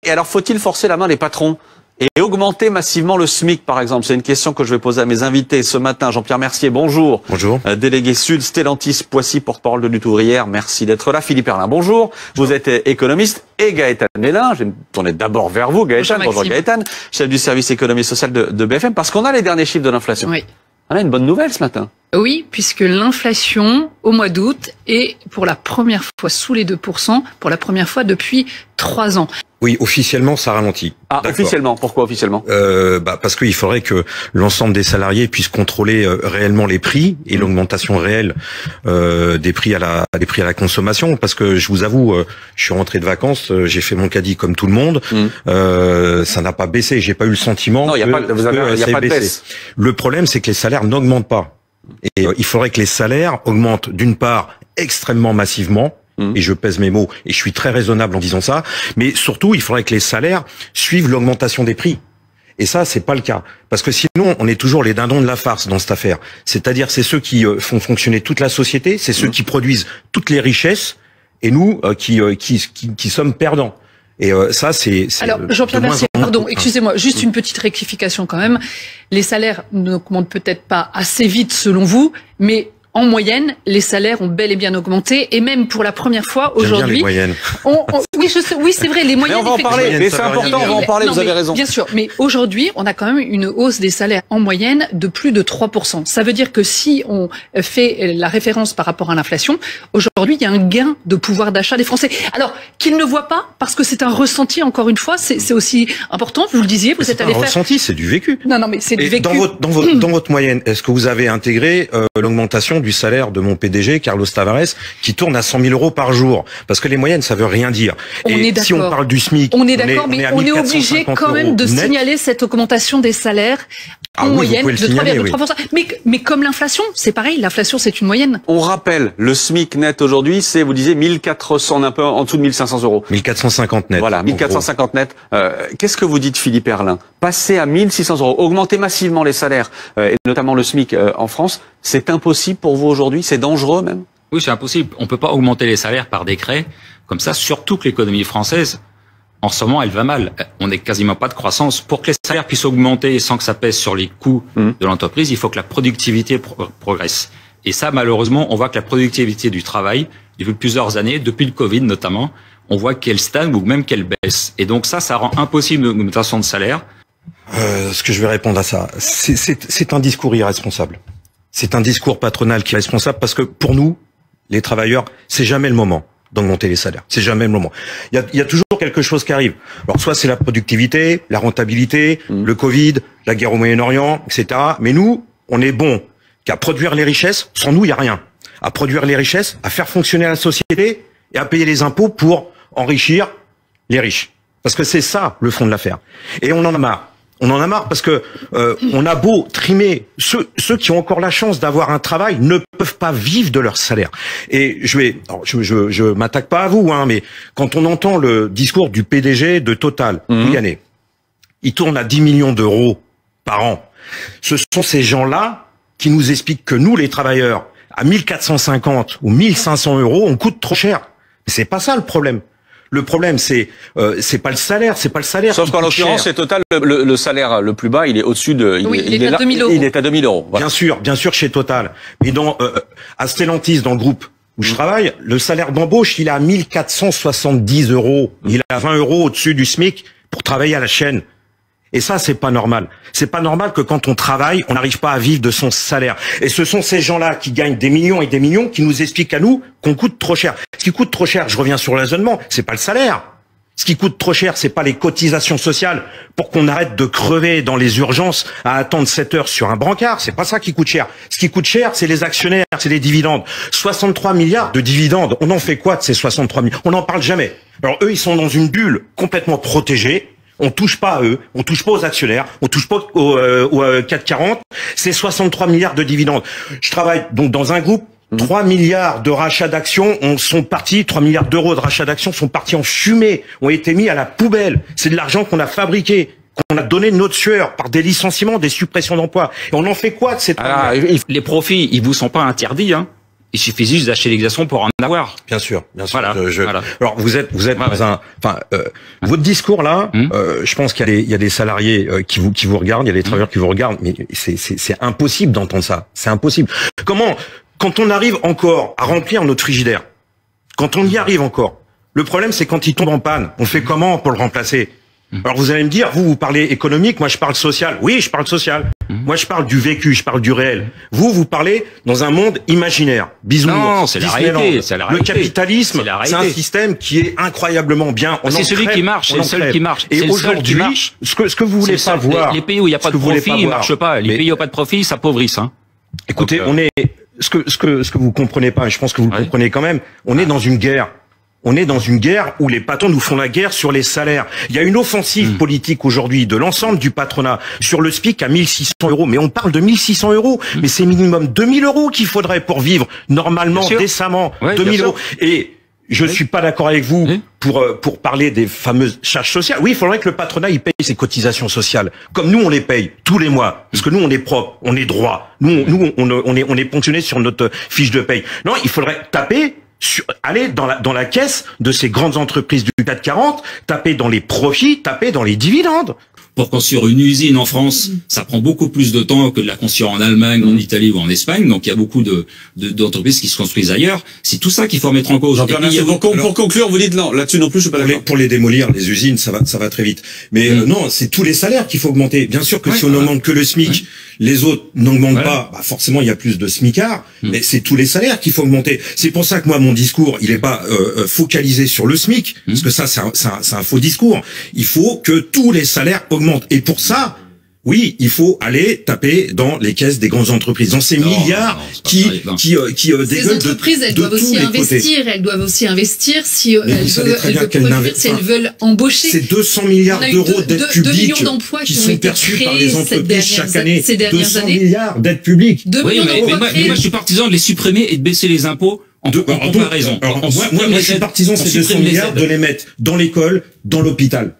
Et alors, faut-il forcer la main des patrons et augmenter massivement le SMIC, par exemple? C'est une question que je vais poser à mes invités ce matin. Jean-Pierre Mercier, bonjour. Bonjour. Délégué Sud, Stellantis, Poissy, porte-parole de Lutte ouvrière. Merci d'être là. Philippe Herrlin, bonjour. Vous êtes économiste. Et Gaëtan Mélin, je vais me tourner d'abord vers vous, Gaëtan. Bonjour Gaëtan, chef du service économie sociale de BFM, parce qu'on a les derniers chiffres de l'inflation. Oui. On a une bonne nouvelle ce matin. Oui, puisque l'inflation, au mois d'août, est pour la première fois sous les 2%, pour la première fois depuis 3 ans. Oui, officiellement, ça ralentit. Ah, officiellement. Pourquoi officiellement? Parce qu'il faudrait que l'ensemble des salariés puissent contrôler réellement les prix et l'augmentation réelle des prix à la consommation. Parce que je vous avoue, je suis rentré de vacances, j'ai fait mon caddie comme tout le monde. Ça n'a pas baissé. J'ai pas eu le sentiment. Non, il y a pas de baisse. Le problème, c'est que les salaires n'augmentent pas. Et il faudrait que les salaires augmentent d'une part extrêmement massivement. Et je pèse mes mots, et je suis très raisonnable en disant ça, mais surtout, il faudrait que les salaires suivent l'augmentation des prix. Et ça, c'est pas le cas. Parce que sinon, on est toujours les dindons de la farce dans cette affaire. C'est-à-dire, c'est ceux qui font fonctionner toute la société, c'est ceux qui produisent toutes les richesses, et nous, qui sommes perdants. Et ça, c'est... Alors, Jean-Pierre Mercier, pardon, excusez-moi, juste une petite rectification quand même. Les salaires n'augmentent peut-être pas assez vite selon vous, mais... En moyenne, les salaires ont bel et bien augmenté, et même pour la première fois aujourd'hui. Oui, je sais, oui, c'est vrai, les moyennes. Mais on va en parler. Mais c'est important, on va en parler. Vous avez raison. Bien sûr, mais aujourd'hui, on a quand même une hausse des salaires en moyenne de plus de 3%. Ça veut dire que si on fait la référence par rapport à l'inflation, aujourd'hui, il y a un gain de pouvoir d'achat des Français. Alors qu'ils ne voient pas, parce que c'est un ressenti. Encore une fois, c'est aussi important. Vous le disiez, vous êtes allé faire. C'est un ressenti, c'est du vécu. Non, mais c'est du vécu. Dans votre moyenne, est-ce que vous avez intégré l'augmentation du salaire de mon PDG, Carlos Tavares, qui tourne à 100 000 euros par jour? Parce que les moyennes, ça veut rien dire. Et si on parle du SMIC, on est d'accord, mais on est obligé quand même de signaler cette augmentation des salaires en moyenne de 3,3%. Mais comme l'inflation, c'est pareil, l'inflation c'est une moyenne. On rappelle, le SMIC net aujourd'hui, c'est, vous disiez, 1400, un peu en dessous de 1500 euros. 1450 net. Voilà, 1450 net. Qu'est-ce que vous dites, Philippe Herrlin? Passer à 1600 euros, augmenter massivement les salaires, et notamment le SMIC en France, c'est impossible pour vous aujourd'hui? C'est dangereux même? Oui, c'est impossible. On peut pas augmenter les salaires par décret, comme ça, surtout que l'économie française, en ce moment, elle va mal. On n'est quasiment pas de croissance. Pour que les salaires puissent augmenter sans que ça pèse sur les coûts de l'entreprise, il faut que la productivité progresse. Et ça, malheureusement, on voit que la productivité du travail, depuis plusieurs années, depuis le Covid notamment, on voit qu'elle stagne ou même qu'elle baisse. Et donc ça rend impossible une augmentation de salaire. Ce que je vais répondre à ça, c'est un discours irresponsable. C'est un discours patronal qui est responsable parce que pour nous, les travailleurs, c'est jamais le moment d'augmenter les salaires. C'est jamais le moment. Il y a toujours quelque chose qui arrive. Alors soit c'est la productivité, la rentabilité, le Covid, la guerre au Moyen-Orient, etc. Mais nous, on est bon qu'à produire les richesses. Sans nous, il y a rien. À produire les richesses, à faire fonctionner la société et à payer les impôts pour enrichir les riches. Parce que c'est ça le fond de l'affaire. Et on en a marre. On en a marre parce que on a beau trimer, ceux qui ont encore la chance d'avoir un travail ne peuvent pas vivre de leur salaire. Et je m'attaque pas à vous, mais quand on entend le discours du PDG de Total, Guyane, il tourne à 10 millions d'euros par an. Ce sont ces gens-là qui nous expliquent que nous, les travailleurs, à 1450 ou 1500 euros, on coûte trop cher. Mais c'est pas ça le problème. Le problème, c'est pas le salaire, Sauf qu'en l'occurrence, c'est Total, le salaire le plus bas, il est au-dessus de, il est à 2000 euros. Il est à 2000 euros. Voilà. Bien sûr, chez Total. Mais à Stellantis, dans le groupe où je travaille, le salaire d'embauche, il est à 1470 euros. Il est à 20 euros au-dessus du SMIC pour travailler à la chaîne. Et ça, c'est pas normal. C'est pas normal que quand on travaille, on n'arrive pas à vivre de son salaire. Et ce sont ces gens-là qui gagnent des millions et des millions qui nous expliquent à nous qu'on coûte trop cher. Ce qui coûte trop cher, je reviens sur le raisonnement, c'est pas le salaire. Ce qui coûte trop cher, c'est pas les cotisations sociales pour qu'on arrête de crever dans les urgences à attendre 7 heures sur un brancard. C'est pas ça qui coûte cher. Ce qui coûte cher, c'est les actionnaires, c'est les dividendes. 63 milliards de dividendes. On en fait quoi de ces 63 milliards? On n'en parle jamais. Alors eux, ils sont dans une bulle complètement protégée. On touche pas à eux, on touche pas aux actionnaires, on touche pas au 440. C'est 63 milliards de dividendes. Je travaille donc dans un groupe. 3 milliards de rachats d'actions sont partis, 3 milliards d'euros de rachats d'actions sont partis en fumée, ont été mis à la poubelle. C'est de l'argent qu'on a fabriqué, qu'on a donné de notre sueur par des licenciements, des suppressions d'emplois. Et on en fait quoi de cette Les profits, ils vous sont pas interdits, Il suffit juste d'acheter les glaçons pour en avoir. Bien sûr, bien sûr. Voilà, voilà. Alors vous êtes dans un, enfin, votre discours là, je pense qu'il y a des salariés qui vous regardent, il y a des travailleurs qui vous regardent, mais c'est impossible d'entendre ça. C'est impossible. Comment, quand on arrive encore à remplir notre frigidaire, quand on y arrive encore, le problème c'est quand il tombe en panne, on fait comment pour le remplacer? Alors vous allez me dire, vous parlez économique, moi je parle social. Oui, je parle social. Moi je parle du vécu, je parle du réel. Vous parlez dans un monde imaginaire. Bisounours. Non, c'est la réalité. C'est la réalité. Le capitalisme, c'est un système qui est incroyablement bien. C'est celui qui marche, c'est le seul qui marche. Et aujourd'hui, ce que vous voulez pas voir, les pays où il n'y a pas de profit, ils marchent pas. Les pays où il n'y a pas de profit, ça appauvrisse. Écoutez, on est ce que vous comprenez pas, et je pense que vous le comprenez quand même. On est dans une guerre. On est dans une guerre où les patrons nous font la guerre sur les salaires. Il y a une offensive politique aujourd'hui de l'ensemble du patronat sur le SMIC à 1600 €. Mais on parle de 1600 €. Mais c'est minimum 2000 € qu'il faudrait pour vivre normalement, décemment. 2000 €. Et je suis pas d'accord avec vous pour parler des fameuses charges sociales. Oui, il faudrait que le patronat il paye ses cotisations sociales comme nous on les paye tous les mois parce que nous on est propre, on est droit. Nous on est ponctionné sur notre fiche de paye. Non, il faudrait taper aller dans la caisse de ces grandes entreprises du CAC 40, taper dans les profits, taper dans les dividendes. Pour construire une usine en France, ça prend beaucoup plus de temps que de la construire en Allemagne, en Italie ou en Espagne. Donc il y a beaucoup d'entreprises qui se construisent ailleurs. C'est tout ça qu'il faut remettre en cause. Pour conclure, vous dites non, là-dessus non plus, je suis pas d'accord. Pour les démolir, les usines, ça va très vite. Mais non, c'est tous les salaires qu'il faut augmenter. Bien sûr que si on n'augmente que le SMIC, les autres n'augmentent pas, bah forcément il y a plus de smicards. Mais c'est tous les salaires qu'il faut augmenter. C'est pour ça que moi mon discours, il est pas focalisé sur le SMIC, parce que ça c'est un faux discours. Il faut que tous les salaires augmentent. Et pour ça, oui, il faut aller taper dans les caisses des grandes entreprises, dans ces milliards qui dégueulent ces entreprises, elles doivent aussi investir. Elles doivent aussi investir si elles veulent embaucher. C'est 200 milliards d'euros d'aides publiques qui sont perçus par les entreprises chaque année. 200 milliards d'aides publiques. Oui, mais moi je suis partisan de les supprimer et de baisser les impôts. En comparaison. Moi je suis partisan de ces 200 milliards de les mettre dans l'école, dans l'hôpital.